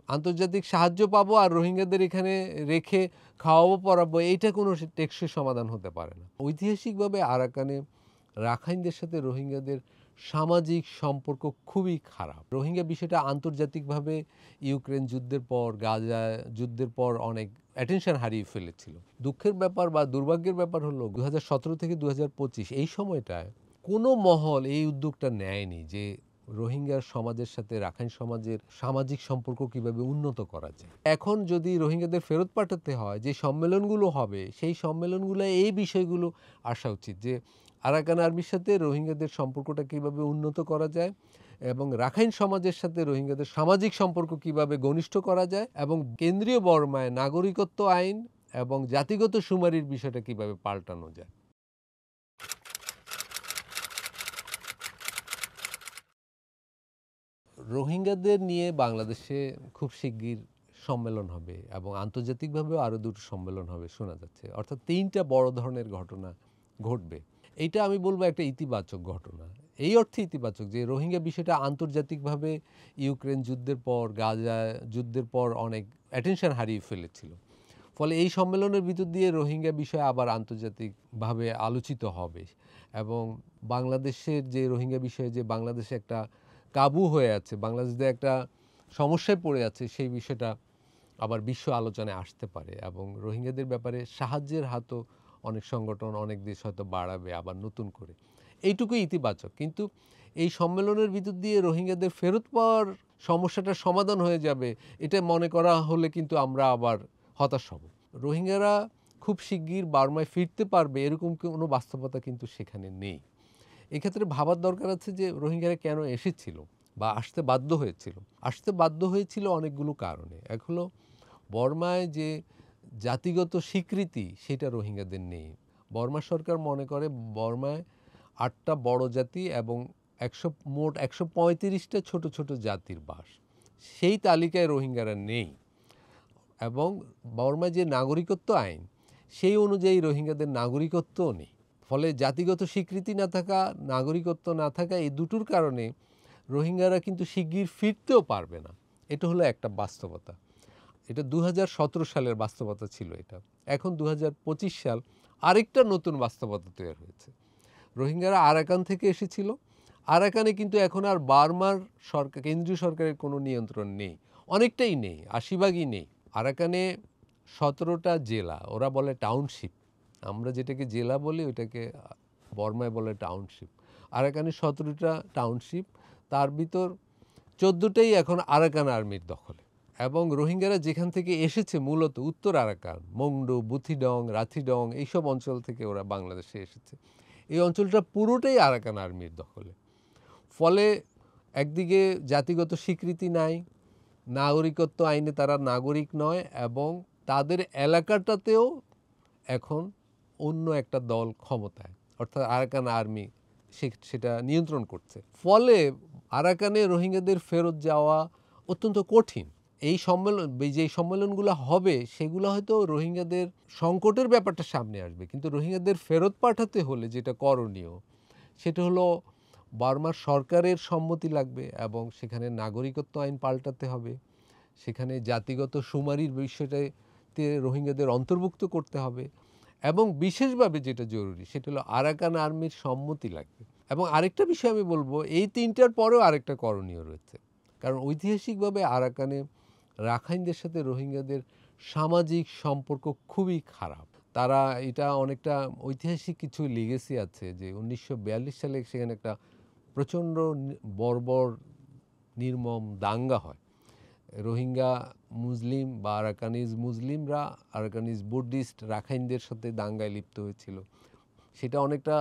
আন্তর্জাতিক সাহায্য পাবো আর রোহিঙ্গাদের এখানে রেখে খাওয়াবো পরাবো, এইটা কোনো টেকসই সমাধান হতে পারে না। ঐতিহাসিকভাবে আরাকানে রাখাইনদের সাথে রোহিঙ্গাদের সামাজিক সম্পর্ক খুবই খারাপ। রোহিঙ্গা বিষয়টা আন্তর্জাতিকভাবে ইউক্রেন যুদ্ধের পর, গাজা যুদ্ধের পর অনেক অ্যাটেনশন হারিয়ে ফেলেছিল। দুঃখের ব্যাপার বা দুর্ভাগ্যের ব্যাপার হলো 2017 থেকে 2025 এই সময়টায় কোনো মহল এই উদ্যোগটা নেয়নি যে রোহিঙ্গা সমাজের সাথে রাখাইন সমাজের সামাজিক সম্পর্ক কিভাবে উন্নত করা যায়। এখন যদি রোহিঙ্গাদের ফেরত পাঠাতে হয়, যে সম্মেলনগুলো হবে সেই সম্মেলনগুলো এই বিষয়গুলো আসা উচিত যে আরাকান আর্মির সাথে রোহিঙ্গাদের সম্পর্কটা কিভাবে উন্নত করা যায় এবং রাখাইন সমাজের সাথে রোহিঙ্গাদের সামাজিক সম্পর্ক কিভাবে ঘনিষ্ঠ করা যায় এবং কেন্দ্রীয় বর্মায় নাগরিকত্ব আইন এবং জাতিগত শুমারির বিষয়টা কিভাবে পাল্টানো যায়। রোহিঙ্গাদের নিয়ে বাংলাদেশে খুব শিগগির সম্মেলন হবে এবং আন্তর্জাতিকভাবেও আরও দুটো সম্মেলন হবে শোনা যাচ্ছে। অর্থাৎ ৩টা বড় ধরনের ঘটনা ঘটবে। এইটা আমি বলব একটা ইতিবাচক ঘটনা। এই অর্থে ইতিবাচক যে রোহিঙ্গা বিষয়টা আন্তর্জাতিকভাবে ইউক্রেন যুদ্ধের পর, গাজা যুদ্ধের পর অনেক অ্যাটেনশন হারিয়ে ফেলেছিল। ফলে এই সম্মেলনের ভিতর দিয়ে রোহিঙ্গা বিষয় আবার আন্তর্জাতিকভাবে আলোচিত হবে এবং বাংলাদেশের যে রোহিঙ্গা বিষয়ে যে বাংলাদেশে একটা কাবু হয়ে আছে, বাংলাদেশে একটা সমস্যায় পড়ে আছে, সেই বিষয়টা আবার বিশ্ব আলোচনায় আসতে পারে এবং রোহিঙ্গাদের ব্যাপারে সাহায্যের হাতও অনেক সংগঠন, অনেক দেশ হয়তো বাড়াবে আবার নতুন করে। এইটুকুই ইতিবাচক। কিন্তু এই সম্মেলনের ভিতর দিয়ে রোহিঙ্গাদের ফেরত পাওয়ার সমস্যাটা সমাধান হয়ে যাবে, এটা মনে করা হলে কিন্তু আমরা আবার হতাশ হব। রোহিঙ্গারা খুব শিগগির বার্মায় ফিরতে পারবে এরকম কোনো বাস্তবতা কিন্তু সেখানে নেই। এক্ষেত্রে ভাবার দরকার আছে যে রোহিঙ্গারা কেন এসেছিল বা আসতে বাধ্য হয়েছিল। আসতে বাধ্য হয়েছিল অনেকগুলো কারণে। এক হলো বর্মায় যে জাতিগত স্বীকৃতি সেটা রোহিঙ্গাদের নেই। বর্মা সরকার মনে করে বর্মায় ৮টা বড় জাতি এবং মোট ১৩৫টা ছোট ছোট জাতির বাস। সেই তালিকায় রোহিঙ্গারা নেই এবং বর্মায় যে নাগরিকত্ব আইন সেই অনুযায়ী রোহিঙ্গাদের নাগরিকত্বও নেই। ফলে জাতিগত স্বীকৃতি না থাকা, নাগরিকত্ব না থাকা, এই দুটোর কারণে রোহিঙ্গারা কিন্তু শিগগির ফিরতেও পারবে না। এটা হলো একটা বাস্তবতা। এটা ২০১৭ সালের বাস্তবতা ছিল এটা। এখন ২০২৫ সাল, আরেকটা নতুন বাস্তবতা তৈরি হয়েছে। রোহিঙ্গারা আরাকান থেকে এসেছিল। আরাকানে কিন্তু এখন আর বার্মার সরকার, কেন্দ্রীয় সরকারের কোনো নিয়ন্ত্রণ নেই, অনেকটাই নেই, ৮০ ভাগই নেই। আরাকানে ১৭টা জেলা, ওরা বলে টাউনশিপ। আমরা যেটাকে জেলা বলি ওইটাকে বর্মায় বলে টাউনশিপ। আরাকানে ১৭টা টাউনশিপ, তার ভিতর ১৪টাই এখন আরাকান আর্মির দখলে এবং রোহিঙ্গারা যেখান থেকে এসেছে মূলত উত্তর আরাকান, মংডু, বুথিডং, রাথিডং এইসব অঞ্চল থেকে ওরা বাংলাদেশে এসেছে। এই অঞ্চলটা পুরোটাই আরাকান আর্মির দখলে। ফলে একদিকে জাতিগত স্বীকৃতি নাই, নাগরিকত্ব আইনে তারা নাগরিক নয় এবং তাদের এলাকাটাতেও এখন অন্য একটা দল ক্ষমতায়, অর্থাৎ আরাকান আর্মি সেটা নিয়ন্ত্রণ করছে। ফলে আরাকানে রোহিঙ্গাদের ফেরত যাওয়া অত্যন্ত কঠিন। এই যেই সম্মেলনগুলো হবে সেগুলো হয়তো রোহিঙ্গাদের সংকটের ব্যাপারটা সামনে আসবে, কিন্তু রোহিঙ্গাদের ফেরত পাঠাতে হলে যেটা করণীয় সেটা হলো বার্মার সরকারের সম্মতি লাগবে এবং সেখানে নাগরিকত্ব আইন পাল্টাতে হবে, সেখানে জাতিগত শুমারির বিষয়টাতে রোহিঙ্গাদের অন্তর্ভুক্ত করতে হবে এবং বিশেষভাবে যেটা জরুরি সেটা হলো আরাকান আর্মির সম্মতি লাগবে। এবং আরেকটা বিষয় আমি বলবো, এই ৩টার পরেও আরেকটা করণীয় রয়েছে। কারণ ঐতিহাসিকভাবে আরাকানে রাখাইনদের সাথে রোহিঙ্গাদের সামাজিক সম্পর্ক খুবই খারাপ। তারা এটা অনেকটা ঐতিহাসিক কিছু লিগেসি আছে যে ১৯৪২ সালে সেখানে একটা প্রচণ্ড বর্বর নির্মম দাঙ্গা হয়। রোহিঙ্গা মুসলিম বা আরাকানিজ মুসলিমরা আরাকানিজ বুদ্ধিস্ট রাখাইনদের সাথে দাঙ্গায় লিপ্ত হয়েছিল। সেটা অনেকটা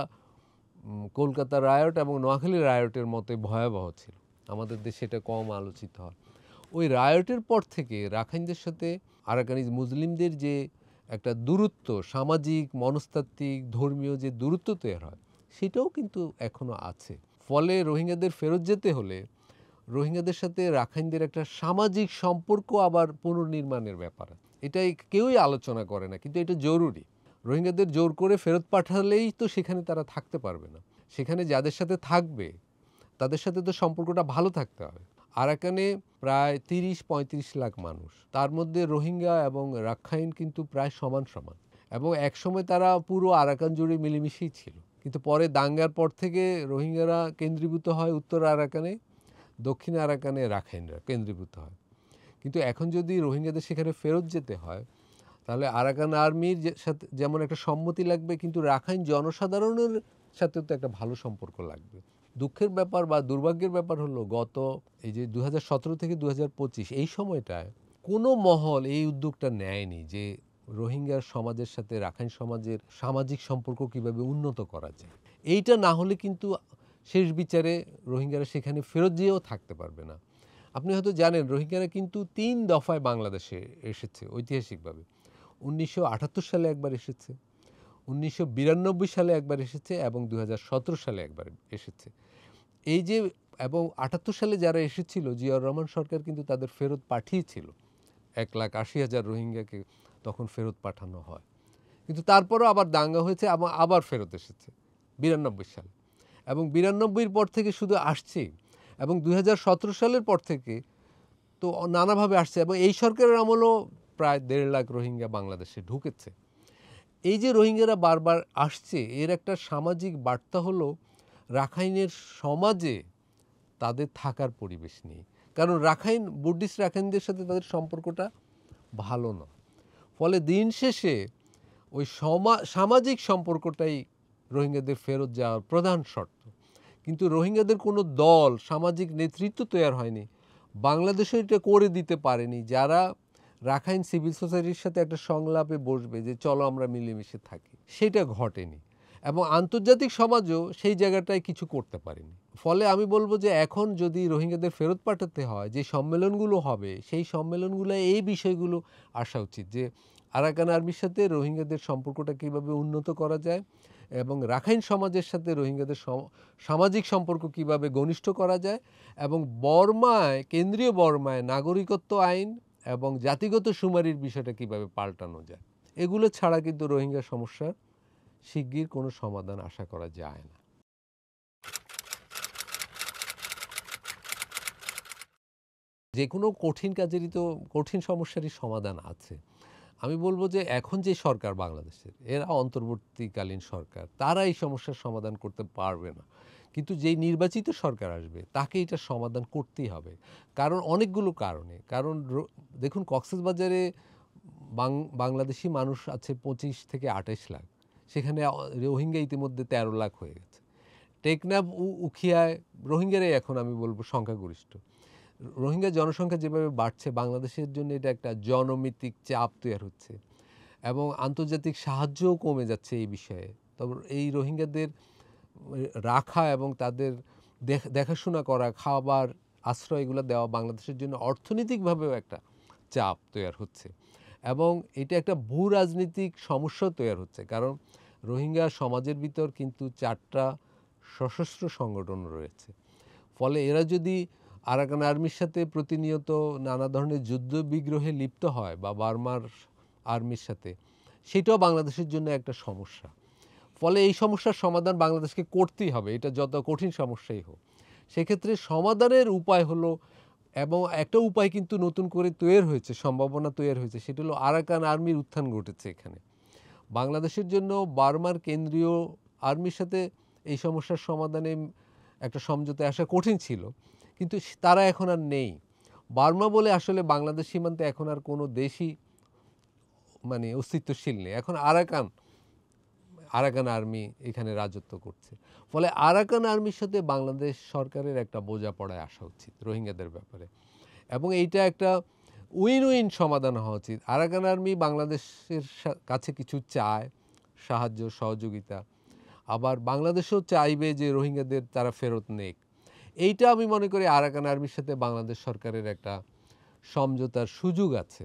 কলকাতা রায়ট এবং নোয়াখালী রায়টের মতোই ভয়াবহ ছিল। আমাদের দেশে এটা কম আলোচিত হয়। ওই রায়টের পর থেকে রাখাইনদের সাথে আরাকানিজ মুসলিমদের যে একটা দূরত্ব, সামাজিক, মনস্তাত্ত্বিক, ধর্মীয় যে দূরত্ব তৈরি হয় সেটাও কিন্তু এখনও আছে। ফলে রোহিঙ্গাদের ফেরত যেতে হলে রোহিঙ্গাদের সাথে রাখাইনদের একটা সামাজিক সম্পর্ক আবার পুনর্নির্মাণের ব্যাপার। এটাই কেউই আলোচনা করে না, কিন্তু এটা জরুরি। রোহিঙ্গাদের জোর করে ফেরত পাঠালেই তো সেখানে তারা থাকতে পারবে না। সেখানে যাদের সাথে থাকবে তাদের সাথে তো সম্পর্কটা ভালো থাকতে হবে। আরাকানে প্রায় ৩০-৩৫ লাখ মানুষ, তার মধ্যে রোহিঙ্গা এবং রাখাইন কিন্তু প্রায় সমান সমান, এবং একসময় তারা পুরো আরাকান জুড়ে মিলেমিশেই ছিল। কিন্তু পরে দাঙ্গার পর থেকে রোহিঙ্গারা কেন্দ্রীভূত হয় উত্তর আরাকানে, দক্ষিণ আরাকানে রাখাইনরা কেন্দ্রীভূত হয়। কিন্তু এখন যদি রোহিঙ্গাদের সেখানে ফেরত যেতে হয়, তাহলে আরাকান আর্মির সাথে যেমন একটা সম্মতি লাগবে, কিন্তু রাখাইন জনসাধারণের সাথেও তো একটা ভালো সম্পর্ক লাগবে। দুঃখের ব্যাপার বা দুর্ভাগ্যের ব্যাপার হলো, গত এই যে 2017 থেকে 2025 এই সময়টায় কোনো মহল এই উদ্যোগটা নেয়নি যে রোহিঙ্গা সমাজের সাথে রাখাইন সমাজের সামাজিক সম্পর্ক কিভাবে উন্নত করা যায়। এইটা না হলে কিন্তু শেষ বিচারে রোহিঙ্গারা সেখানে ফেরত যেয়েও থাকতে পারবে না। আপনি হয়তো জানেন, রোহিঙ্গারা কিন্তু 3 দফায় বাংলাদেশে এসেছে ঐতিহাসিকভাবে। 1978 সালে একবার এসেছে, 1992 সালে একবার এসেছে, এবং 2017 সালে একবার এসেছে। এই যে, এবং 78 সালে যারা এসেছিল, জিয়াউর রহমান সরকার কিন্তু তাদের ফেরত পাঠিয়েছিল। 1,80,000 রোহিঙ্গাকে তখন ফেরত পাঠানো হয়। কিন্তু তারপরও আবার দাঙ্গা হয়েছে, আবার ফেরত এসেছে 92 সালে, এবং 92-র পর থেকে শুধু আসছেই, এবং 2017 সালের পর থেকে তো নানাভাবে আসছে, এবং এই সরকারের আমলেও প্রায় 1.5 লাখ রোহিঙ্গা বাংলাদেশে ঢুকেছে। এই যে রোহিঙ্গারা বারবার আসছে, এর একটা সামাজিক বার্তা হলো রাখাইনের সমাজে তাদের থাকার পরিবেশ নেই। কারণ বুদ্ধিস্ট রাখাইনদের সাথে তাদের সম্পর্কটা ভালো নয়। ফলে দিন শেষে ওই সামাজিক সম্পর্কটাই রোহিঙ্গাদের ফেরত যাওয়ার প্রধান শর্ত। কিন্তু রোহিঙ্গাদের কোনো দল, সামাজিক নেতৃত্ব তৈরি হয়নি, বাংলাদেশও এটা করে দিতে পারেনি, যারা রাখাইন সিভিল সোসাইটির সাথে একটা সংলাপে বসবে যে চলো আমরা মিলেমিশে থাকি। সেটা ঘটেনি, এবং আন্তর্জাতিক সমাজও সেই জায়গাটায় কিছু করতে পারেনি। ফলে আমি বলবো যে এখন যদি রোহিঙ্গাদের ফেরত পাঠাতে হয়, যে সম্মেলনগুলো হবে, সেই সম্মেলনগুলো এই বিষয়গুলো আসা উচিত, যে আরাকান আর্মির সাথে রোহিঙ্গাদের সম্পর্কটা কীভাবে উন্নত করা যায়, এবং রাখাইন সমাজের সাথে রোহিঙ্গাদের সামাজিক সম্পর্ক কিভাবে ঘনিষ্ঠ করা যায়, এবং কেন্দ্রীয় বর্মায় নাগরিকত্ব আইন এবং জাতিগত শুমারির বিষয়টা কিভাবে পাল্টানো যায়। এগুলো ছাড়া কিন্তু রোহিঙ্গা সমস্যার শিগগির কোনো সমাধান আশা করা যায় না। যে কোনো কঠিন কাজেরই তো কঠিন সমস্যারই সমাধান আছে। আমি বলব যে এখন যে সরকার বাংলাদেশের, এরা অন্তর্বর্তীকালীন সরকার, তারা এই সমস্যার সমাধান করতে পারবে না। কিন্তু যেই নির্বাচিত সরকার আসবে, তাকে এটা সমাধান করতেই হবে। কারণ অনেকগুলো কারণে। কারণ দেখুন, কক্সবাজারে বাংলাদেশি মানুষ আছে 25 থেকে 28 লাখ। সেখানে রোহিঙ্গা ইতিমধ্যে 13 লাখ হয়ে গেছে। টেকনাফ উখিয়ায় রোহিঙ্গারাই এখন আমি বলব সংখ্যাগরিষ্ঠ। রোহিঙ্গা জনসংখ্যা যেভাবে বাড়ছে, বাংলাদেশের জন্য এটা একটা জনমিতিক চাপ তৈরি হচ্ছে, এবং আন্তর্জাতিক সাহায্যও কমে যাচ্ছে এই বিষয়ে। তবে এই রোহিঙ্গাদের রাখা এবং তাদের দেখাশোনা করা, খাবার, আশ্রয় এগুলো দেওয়া বাংলাদেশের জন্য অর্থনৈতিকভাবেও একটা চাপ তৈরি হচ্ছে, এবং এটা একটা ভূ রাজনীতিক সমস্যা তৈরি হচ্ছে। কারণ রোহিঙ্গা সমাজের ভিতর কিন্তু 4টা সশস্ত্র সংগঠন রয়েছে। ফলে এরা যদি আরাকান আর্মির সাথে প্রতিনিয়ত নানা ধরনের যুদ্ধ বিগ্রহে লিপ্ত হয়, বা বার্মার আর্মির সাথে, সেটাও বাংলাদেশের জন্য একটা সমস্যা। ফলে এই সমস্যার সমাধান বাংলাদেশকে করতেই হবে, এটা যত কঠিন সমস্যাই হোক। সেক্ষেত্রে সমাধানের উপায় হলো, এবং একটা উপায় কিন্তু নতুন করে তৈরি হয়েছে, সম্ভাবনা তৈরি হয়েছে, সেটা হলো আরাকান আর্মির উত্থান ঘটেছে এখানে। বাংলাদেশের জন্য বার্মার কেন্দ্রীয় আর্মির সাথে এই সমস্যার সমাধানে একটা সমঝোতায় আসা কঠিন ছিল, কিন্তু তারা এখন আর নেই। বার্মা বলে আসলে বাংলাদেশ সীমান্তে এখন আর কোনো দেশই অস্তিত্বশীল নেই। এখন আরাকান আর্মি এখানে রাজত্ব করছে। ফলে আরাকান আর্মির সাথে বাংলাদেশ সরকারের একটা বোঝাপড়ায় আসা উচিত রোহিঙ্গাদের ব্যাপারে, এবং এইটা একটা উইন উইন সমাধান হওয়া উচিত। আরাকান আর্মি বাংলাদেশের কাছে কিছু চায়, সাহায্য সহযোগিতা, আবার বাংলাদেশও চাইবে যে রোহিঙ্গাদের তারা ফেরত নেক। এইটা আমি মনে করি আরাকান আর্মির সাথে বাংলাদেশ সরকারের একটা সমঝোতার সুযোগ আছে।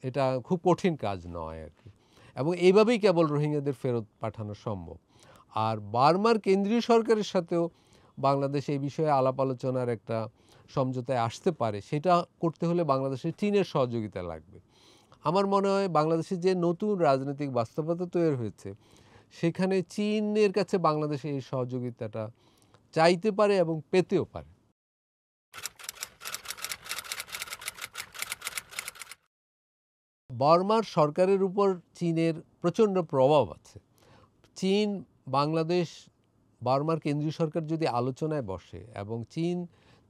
এটা খুব কঠিন কাজ নয় আর কি, এবং এইভাবেই কেবল রোহিঙ্গাদের ফেরত পাঠানো সম্ভব। আর বার্মার কেন্দ্রীয় সরকারের সাথেও বাংলাদেশ এই বিষয়ে আলাপ আলোচনার একটা সমঝোতায় আসতে পারে। সেটা করতে হলে বাংলাদেশের চীনের সহযোগিতা লাগবে। আমার মনে হয় বাংলাদেশের যে নতুন রাজনৈতিক বাস্তবতা তৈরি হয়েছে, সেখানে চীনের কাছে বাংলাদেশের এই সহযোগিতাটা চাইতে পারে এবং পেতেও পারে। বর্মার সরকারের উপর চীনের প্রচণ্ড প্রভাব আছে। চীন, বাংলাদেশ, বর্মার কেন্দ্রীয় সরকার যদি আলোচনায় বসে এবং চীন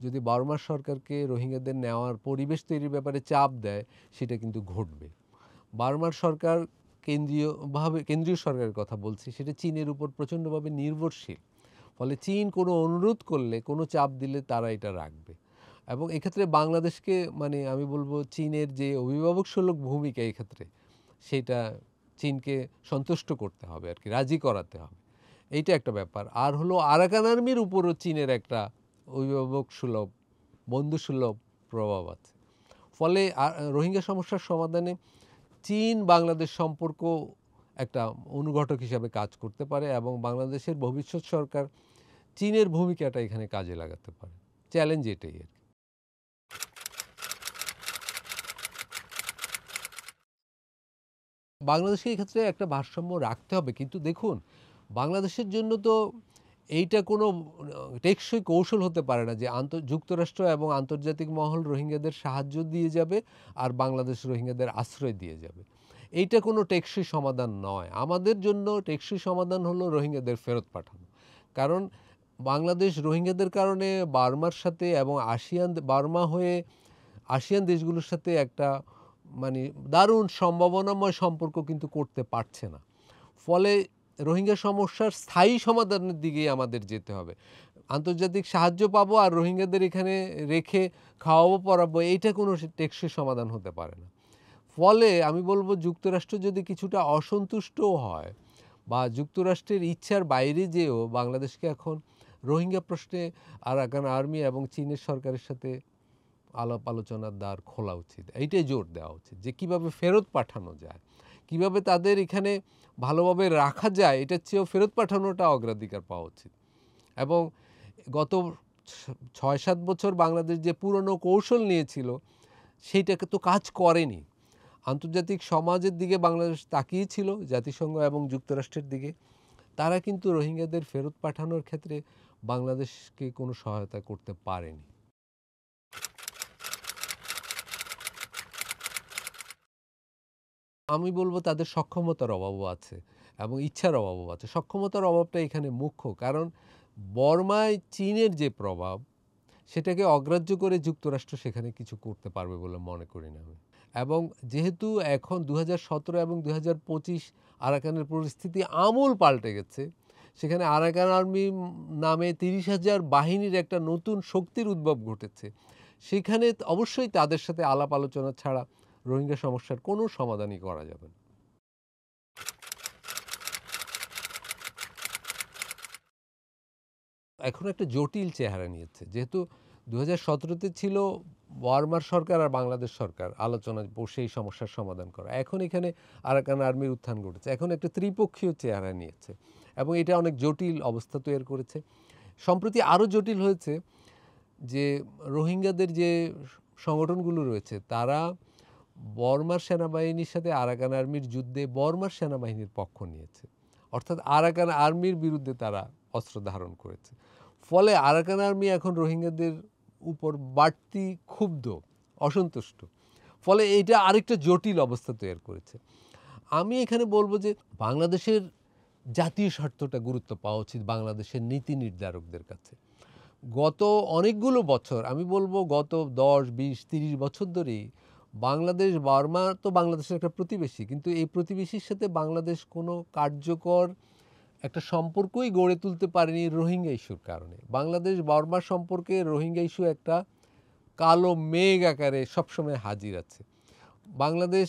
যদি বর্মার সরকারকে রোহিঙ্গাদের নেওয়ার পরিবেশ তৈরির ব্যাপারে চাপ দেয়, সেটা কিন্তু ঘটবে। বার্মার সরকার কেন্দ্রীয় সরকারের কথা বলছি, সেটা চীনের উপর প্রচণ্ডভাবে নির্ভরশীল। ফলে চীন কোনো অনুরোধ করলে, কোনো চাপ দিলে তারা এটা রাখবে। এবং এক্ষেত্রে বাংলাদেশকে মানে আমি বলবো চীনের যে অভিভাবকসুলভ ভূমিকা এক্ষেত্রে, সেটা চীনকে সন্তুষ্ট করতে হবে আর কি, রাজি করাতে হবে। এইটা একটা ব্যাপার। আর হলো আরাকান আর্মির উপরও চীনের একটা অভিভাবকসুলভ, বন্ধুসুলভ প্রভাব আছে। ফলে রোহিঙ্গা সমস্যার সমাধানে চীন বাংলাদেশ সম্পর্ক একটা অনুঘটক হিসাবে কাজ করতে পারে এবং বাংলাদেশের ভবিষ্যৎ সরকার চীনের ভূমিকাটা এখানে কাজে লাগাতে পারে। চ্যালেঞ্জ এটাই আর কি। বাংলাদেশকে এক্ষেত্রে একটা ভারসাম্য রাখতে হবে, কিন্তু দেখুন বাংলাদেশের জন্য তো এইটা কোনো টেকসই কৌশল হতে পারে না যে যুক্তরাষ্ট্র এবং আন্তর্জাতিক মহল রোহিঙ্গাদের সাহায্য দিয়ে যাবে আর বাংলাদেশ রোহিঙ্গাদের আশ্রয় দিয়ে যাবে। এইটা কোনো টেকসই সমাধান নয়। আমাদের জন্য টেকসই সমাধান হলো রোহিঙ্গাদের ফেরত পাঠানো। কারণ বাংলাদেশ রোহিঙ্গাদের কারণে বার্মার সাথে এবং বার্মা হয়ে আসিয়ান দেশগুলোর সাথে একটা মানে দারুণ সম্ভাবনাময় সম্পর্ক কিন্তু করতে পারছে না। ফলে রোহিঙ্গা সমস্যার স্থায়ী সমাধানের দিকেই আমাদের যেতে হবে। আন্তর্জাতিক সাহায্য পাবো আর রোহিঙ্গাদের এখানে রেখে খাওয়াবো, পরাবো, এইটা কোনো টেকসই সমাধান হতে পারে না। ফলে আমি বলবো যুক্তরাষ্ট্র যদি কিছুটা অসন্তুষ্টও হয় বা যুক্তরাষ্ট্রের ইচ্ছার বাইরে যেয়েও বাংলাদেশকে এখন রোহিঙ্গা প্রশ্নে আরাকান আর্মি এবং চীনের সরকারের সাথে আলাপ আলোচনার দ্বার খোলা উচিত। এইটাই জোর দেওয়া উচিত যে কীভাবে ফেরত পাঠানো যায়, কীভাবে তাদের এখানে ভালোভাবে রাখা যায়, এটার চেয়েও ফেরত পাঠানোটা অগ্রাধিকার পাওয়া উচিত। এবং গত ৬-৭ বছর বাংলাদেশ যে পুরনো কৌশল নিয়েছিল সেইটাকে তো কাজ করেনি। আন্তর্জাতিক সমাজের দিকে বাংলাদেশ তাকিয়েছিল, জাতিসংঘ এবং যুক্তরাষ্ট্রের দিকে। তারা কিন্তু রোহিঙ্গাদের ফেরত পাঠানোর ক্ষেত্রে বাংলাদেশকে কোনো সহায়তা করতে পারেনি। আমি বলব তাদের সক্ষমতার অভাবও আছে এবং ইচ্ছার অভাবও আছে। সক্ষমতার অভাবটা এখানে মুখ্য। কারণ বর্মায় চীনের যে প্রভাব, সেটাকে অগ্রাহ্য করে যুক্তরাষ্ট্র সেখানে কিছু করতে পারবে বলে মনে করি না আমি। এবং যেহেতু এখন ২০১৭ এবং ২০২৫ আরাকানের পরিস্থিতি আমূল পাল্টে গেছে, সেখানে আরাকান আর্মি নামে ৩০,০০০ বাহিনীর একটা নতুন শক্তির উদ্ভব ঘটেছে। সেখানে অবশ্যই তাদের সাথে আলাপ আলোচনা ছাড়া রোহিঙ্গা সমস্যার কোনো সমাধানই করা যাবে না। এখন একটা জটিল চেহারা নিয়েছে। যেহেতু ২০১৭ ছিল বার্মার সরকার আর বাংলাদেশ সরকার আলোচনায় বসে এই সমস্যার সমাধান করা। এখন এখানে আরাকান আর্মির উত্থান ঘটেছে। এখন একটা ত্রিপক্ষীয় চেহারা নিয়েছে এবং এটা অনেক জটিল অবস্থা তৈরি করেছে। সম্প্রতি আরও জটিল হয়েছে যে রোহিঙ্গাদের যে সংগঠনগুলো রয়েছে, তারা বর্মার সেনাবাহিনীর সাথে আরাকান আর্মির যুদ্ধে বর্মার সেনাবাহিনীর পক্ষ নিয়েছে। অর্থাৎ আরাকান আর্মির বিরুদ্ধে তারা অস্ত্র ধারণ করেছে। ফলে আরাকান আর্মি এখন রোহিঙ্গাদের উপর বাড়তি ক্ষুব্ধ, অসন্তুষ্ট। ফলে এইটা আরেকটা জটিল অবস্থা তৈরি করেছে। আমি এখানে বলবো যে বাংলাদেশের জাতীয় স্বার্থটা গুরুত্ব পাওয়া উচিত বাংলাদেশের নীতি নির্ধারকদের কাছে। গত অনেকগুলো বছর, আমি বলবো গত ১০, ২০, ৩০ বছর ধরেই বাংলাদেশ, বার্মা তো বাংলাদেশের একটা প্রতিবেশী, কিন্তু এই প্রতিবেশীর সাথে বাংলাদেশ কোনো কার্যকর একটা সম্পর্কই গড়ে তুলতে পারেনি রোহিঙ্গা ইস্যুর কারণে। বাংলাদেশ বার্মার সম্পর্কে রোহিঙ্গা ইস্যু একটা কালো মেঘ আকারে সবসময় হাজির আছে। বাংলাদেশ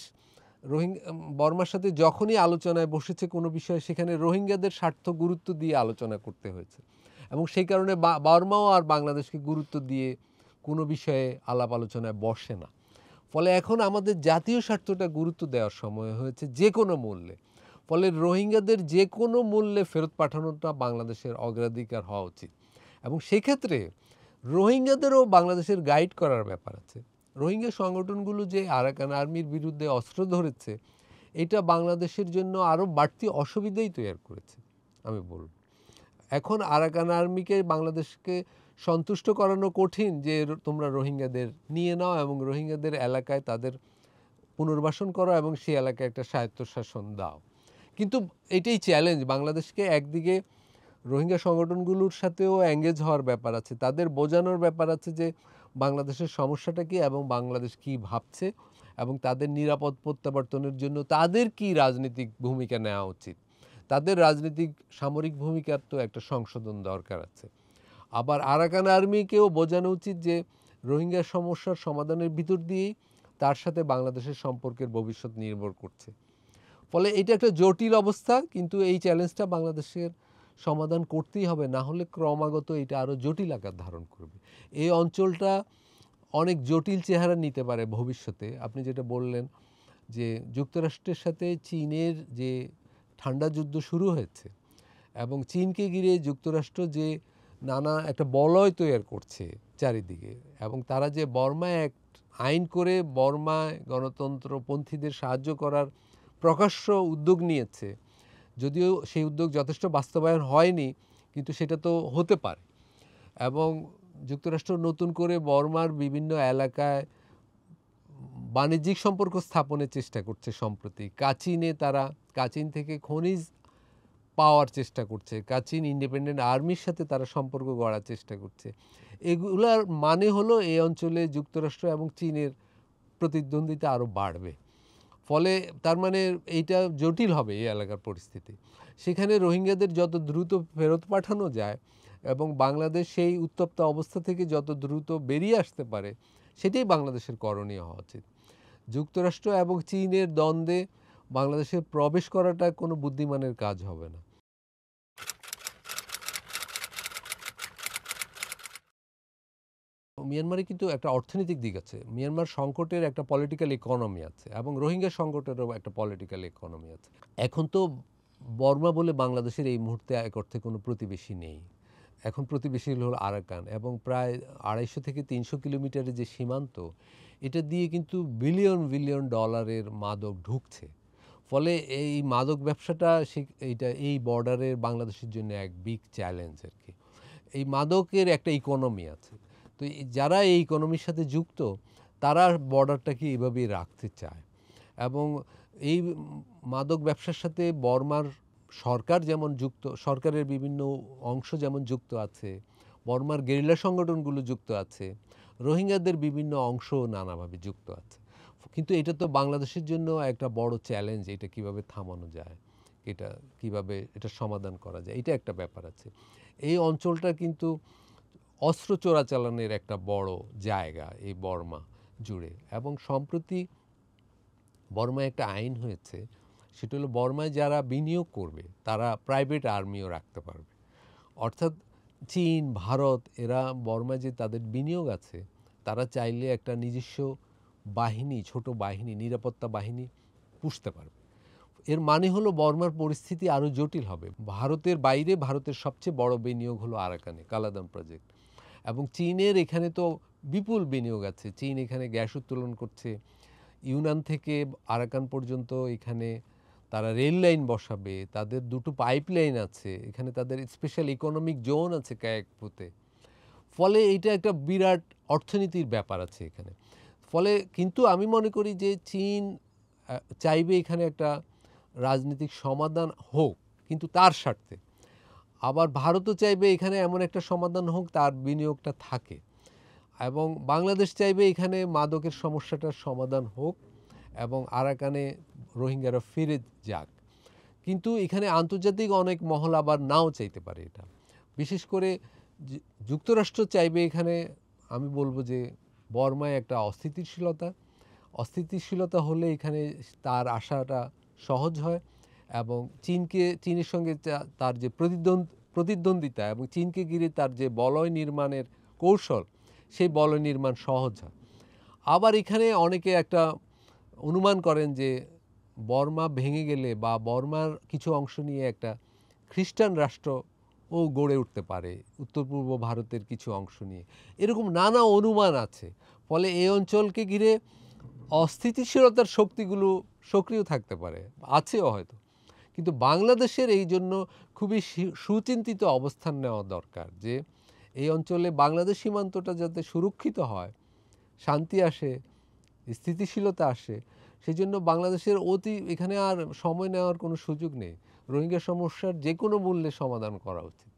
বর্মার সাথে যখনই আলোচনায় বসেছে কোনো বিষয়ে, সেখানে রোহিঙ্গাদের স্বার্থ গুরুত্ব দিয়ে আলোচনা করতে হয়েছে এবং সেই কারণে বর্মাও আর বাংলাদেশকে গুরুত্ব দিয়ে কোনো বিষয়ে আলাপ আলোচনায় বসে না। ফলে এখন আমাদের জাতীয় স্বার্থটা গুরুত্ব দেওয়ার সময় হয়েছে যে কোনো মূল্যে। ফলে রোহিঙ্গাদের যে কোনো মূল্যে ফেরত পাঠানোটা বাংলাদেশের অগ্রাধিকার হওয়া উচিত এবং সেক্ষেত্রে রোহিঙ্গাদেরও বাংলাদেশের গাইড করার ব্যাপার আছে। রোহিঙ্গা সংগঠনগুলো যে আরাকান আর্মির বিরুদ্ধে অস্ত্র ধরেছে, এটা বাংলাদেশের জন্য আরও বাড়তি অসুবিধাই তৈরি করেছে আমি বলব। এখন আরাকান আর্মিকে বাংলাদেশকে সন্তুষ্ট করানো কঠিন যে তোমরা রোহিঙ্গাদের নিয়ে নাও এবং রোহিঙ্গাদের এলাকায় তাদের পুনর্বাসন করো এবং সেই এলাকায় একটা স্বায়ত্তশাসন দাও। কিন্তু এটাই চ্যালেঞ্জ বাংলাদেশকে। একদিকে রোহিঙ্গা সংগঠনগুলোর সাথেও এঙ্গেজ হওয়ার ব্যাপার আছে, তাদের বোঝানোর ব্যাপার আছে যে বাংলাদেশের সমস্যাটা কী এবং বাংলাদেশ কী ভাবছে এবং তাদের নিরাপদ প্রত্যাবর্তনের জন্য তাদের কী রাজনৈতিক ভূমিকা নেওয়া উচিত। তাদের রাজনৈতিক সামরিক ভূমিকার তো একটা সংশোধন দরকার আছে। আবার আরাকান আর্মিকেও বোঝানো উচিত যে রোহিঙ্গা সমস্যার সমাধানের ভিতর দিয়েই তার সাথে বাংলাদেশের সম্পর্কের ভবিষ্যৎ নির্ভর করছে। ফলে এটা একটা জটিল অবস্থা, কিন্তু এই চ্যালেঞ্জটা বাংলাদেশের সমাধান করতেই হবে, না হলে ক্রমাগত এটা আরও জটিল আকার ধারণ করবে। এই অঞ্চলটা অনেক জটিল চেহারা নিতে পারে ভবিষ্যতে। আপনি যেটা বললেন যে যুক্তরাষ্ট্রের সাথে চীনের যে ঠান্ডা যুদ্ধ শুরু হয়েছে এবং চীনকে ঘিরে যুক্তরাষ্ট্র যে নানা একটা বলয় তৈরি করছে চারিদিকে, এবং তারা যে বর্মা অ্যাক্ট আইন করে বর্মায় গণতন্ত্রপন্থীদের সাহায্য করার প্রকাশ্য উদ্যোগ নিয়েছে, যদিও সেই উদ্যোগ যথেষ্ট বাস্তবায়ন হয়নি, কিন্তু সেটা তো হতে পারে। এবং যুক্তরাষ্ট্র নতুন করে বর্মার বিভিন্ন এলাকায় বাণিজ্যিক সম্পর্ক স্থাপনের চেষ্টা করছে সম্প্রতি। কাচিন থেকে খনিজ পাওয়ার চেষ্টা করছে, কাচিন ইন্ডিপেন্ডেন্ট আর্মির সাথে তারা সম্পর্ক গড়ার চেষ্টা করছে। এগুলার মানে হলো এই অঞ্চলে যুক্তরাষ্ট্র এবং চীনের প্রতিদ্বন্দ্বিতা আরও বাড়বে। ফলে তার মানে এইটা জটিল হবে এই এলাকার পরিস্থিতি। সেখানে রোহিঙ্গাদের যত দ্রুত ফেরত পাঠানো যায় এবং বাংলাদেশ সেই উত্তপ্ত অবস্থা থেকে যত দ্রুত বেরিয়ে আসতে পারে, সেটাই বাংলাদেশের করণীয় হওয়া উচিত। যুক্তরাষ্ট্র এবং চীনের দ্বন্দ্বে বাংলাদেশের প্রবেশ করাটা কোনো বুদ্ধিমানের কাজ হবে না। মিয়ানমারে কিন্তু একটা অর্থনৈতিক দিক আছে। মিয়ানমার সংকটের একটা পলিটিক্যাল ইকোনমি আছে এবং রোহিঙ্গা সংকটেরও একটা পলিটিক্যাল ইকোনমি আছে। এখন তো বর্মা বলে বাংলাদেশের এই মুহূর্তে এক অর্থে কোনো প্রতিবেশী নেই। এখন প্রতিবেশী হলো আরাকান, এবং প্রায় 250 থেকে 300 কিলোমিটারের যে সীমান্ত, এটা দিয়ে কিন্তু বিলিয়ন বিলিয়ন ডলারের মাদক ঢুকছে। ফলে এই মাদক ব্যবসাটা এই বর্ডারের বাংলাদেশের জন্য এক বিগ চ্যালেঞ্জ আর কি। এই মাদকের একটা ইকোনমি আছে। তো যারা এই ইকোনমির সাথে যুক্ত, তারা বর্ডারটাকে এভাবেই রাখতে চায়। এবং এই মাদক ব্যবসার সাথে বর্মার সরকার যেমন যুক্ত, সরকারের বিভিন্ন অংশ যেমন যুক্ত আছে, বর্মার গেরিলা সংগঠনগুলো যুক্ত আছে, রোহিঙ্গাদের বিভিন্ন অংশ নানাভাবে যুক্ত আছে। কিন্তু এটা তো বাংলাদেশের জন্য একটা বড় চ্যালেঞ্জ। এটা কিভাবে থামানো যায়, এটা কিভাবে এটা সমাধান করা যায়, এটা একটা ব্যাপার আছে। এই অঞ্চলটা কিন্তু অস্ত্র চোরাচালানের একটা বড় জায়গা এই বর্মা জুড়ে। এবং সম্প্রতি বর্মায় একটা আইন হয়েছে, সেটা হলো বর্মায় যারা বিনিয়োগ করবে তারা প্রাইভেট আর্মিও রাখতে পারবে। অর্থাৎ চীন, ভারত, এরা বর্মায় যে তাদের বিনিয়োগ আছে, তারা চাইলে একটা নিজস্ব বাহিনী, ছোট বাহিনী, নিরাপত্তা বাহিনী পুষতে পারবে। এর মানে হলো বর্মার পরিস্থিতি আরও জটিল হবে। ভারতের বাইরে ভারতের সবচেয়ে বড় বিনিয়োগ হলো আরাকানে, কালাদান প্রজেক্ট। এবং চীনের এখানে তো বিপুল বিনিয়োগ আছে। চীন এখানে গ্যাস উত্তোলন করছে, ইউনান থেকে আরাকান পর্যন্ত এখানে তারা রেল লাইন বসাবে, তাদের 2টো পাইপলাইন আছে, এখানে তাদের স্পেশাল ইকোনমিক জোন আছে কায়েকপুতে। ফলে এইটা একটা বিরাট অর্থনীতির ব্যাপার আছে এখানে। ফলে কিন্তু আমি মনে করি যে চীন চাইবে এখানে একটা রাজনৈতিক সমাধান হোক, কিন্তু তার স্বার্থে। আবার ভারতও চাইবে এখানে এমন একটা সমাধান হোক তার বিনিয়োগটা থাকে, এবং বাংলাদেশ চাইবে এখানে মাদকের সমস্যাটার সমাধান হোক এবং আরাকানে রোহিঙ্গারা ফিরে যাক। কিন্তু এখানে আন্তর্জাতিক অনেক মহল আবার নাও চাইতে পারে এটা। বিশেষ করে যুক্তরাষ্ট্র চাইবে এখানে, আমি বলবো যে বর্মায় একটা অস্থিতিশীলতা হলে এখানে তার আশাটা সহজ হয়, এবং চীনের সঙ্গে তার যে প্রতিদ্বন্দ্বিতা এবং চীনকে ঘিরে তার যে বলয় নির্মাণের কৌশল, সেই বলয় নির্মাণ সহজ হয়। আবার এখানে অনেকে একটা অনুমান করেন যে বর্মা ভেঙে গেলে বা বর্মার কিছু অংশ নিয়ে একটা খ্রিস্টান রাষ্ট্রও গড়ে উঠতে পারে উত্তর পূর্ব ভারতের কিছু অংশ নিয়ে। এরকম নানা অনুমান আছে। ফলে এই অঞ্চলকে ঘিরে অস্থিতিশীলতার শক্তিগুলো সক্রিয় থাকতে পারে, আছেও হয়তো। কিন্তু বাংলাদেশের এই জন্য খুবই সুচিন্তিত অবস্থান নেওয়া দরকার যে এই অঞ্চলে বাংলাদেশ সীমান্তটা যাতে সুরক্ষিত হয়, শান্তি আসে, স্থিতিশীলতা আসে, সেই জন্য বাংলাদেশের এখানে আর সময় নেওয়ার কোনো সুযোগ নেই। রোহিঙ্গা সমস্যার যে কোনো মূল্যে সমাধান করা উচিত।